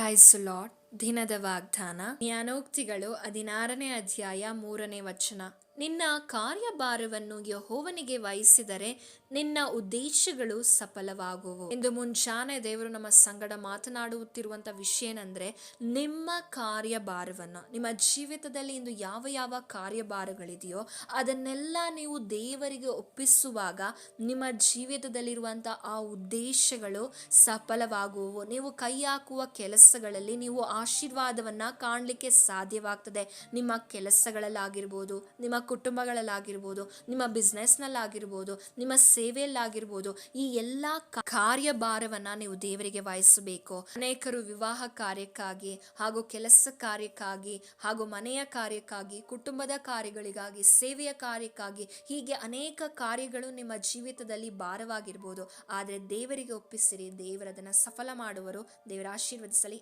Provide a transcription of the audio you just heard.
Price lord. ದಿನದ ವಾಗ್ದಾನ ಜ್ಞಾನೋಕ್ತಿಗಳು 16ನೇ ಅಧ್ಯಾಯ 3ನೇ ವಚನ. ನಿನ್ನ ಕಾರ್ಯಭಾರವನ್ನು ಯೆಹೋವನಿಗೆ ವಹಿಸಿದರೆ ನಿನ್ನ ಉದ್ದೇಶಗಳು ಸಫಲವಾಗುವು ಎಂದು ಮುಂಜಾನೆ ದೇವರು ನಮ್ಮ ಸಂಗಡ ಮಾತನಾಡುತ್ತಿರುವಂತ ವಿಷಯ ಏನಂದ್ರೆ, ನಿಮ್ಮ ಕಾರ್ಯಭಾರವನ್ನ, ನಿಮ್ಮ ಜೀವಿತದಲ್ಲಿ ಇಂದು ಯಾವ ಯಾವ ಕಾರ್ಯಭಾರಗಳಿದೆಯೋ ಅದನ್ನೆಲ್ಲ ನೀವು ದೇವರಿಗೆ ಒಪ್ಪಿಸುವಾಗ ನಿಮ್ಮ ಜೀವಿತದಲ್ಲಿರುವಂತ ಆ ಉದ್ದೇಶಗಳು ಸಫಲವಾಗುವು. ನೀವು ಕೈ ಹಾಕುವ ಕೆಲಸಗಳಲ್ಲಿ ನೀವು ಆಶೀರ್ವಾದವನ್ನ ಕಾಣಲಿಕ್ಕೆ ಸಾಧ್ಯವಾಗ್ತದೆ. ನಿಮ್ಮ ಕೆಲಸಗಳಲ್ಲಾಗಿರ್ಬೋದು, ನಿಮ್ಮ ಕುಟುಂಬಗಳಲ್ಲಾಗಿರ್ಬೋದು, ನಿಮ್ಮ ಬಿಸ್ನೆಸ್ನಲ್ಲಾಗಿರ್ಬೋದು, ನಿಮ್ಮ ಸೇವೆಯಲ್ಲಾಗಿರ್ಬೋದು, ಈ ಎಲ್ಲ ಕಾರ್ಯಭಾರವನ್ನ ನೀವು ದೇವರಿಗೆ ವಹಿಸಬೇಕು. ಅನೇಕರು ವಿವಾಹ ಕಾರ್ಯಕ್ಕಾಗಿ ಹಾಗೂ ಕೆಲಸ ಕಾರ್ಯಕ್ಕಾಗಿ ಹಾಗೂ ಮನೆಯ ಕಾರ್ಯಕ್ಕಾಗಿ, ಕುಟುಂಬದ ಕಾರ್ಯಗಳಿಗಾಗಿ, ಸೇವೆಯ ಕಾರ್ಯಕ್ಕಾಗಿ, ಹೀಗೆ ಅನೇಕ ಕಾರ್ಯಗಳು ನಿಮ್ಮ ಜೀವಿತದಲ್ಲಿ ಭಾರವಾಗಿರ್ಬೋದು. ಆದರೆ ದೇವರಿಗೆ ಒಪ್ಪಿಸಿರಿ, ದೇವರದನ್ನು ಸಫಲ ಮಾಡುವರು. ದೇವರ ಆಶೀರ್ವದಿಸಲಿ.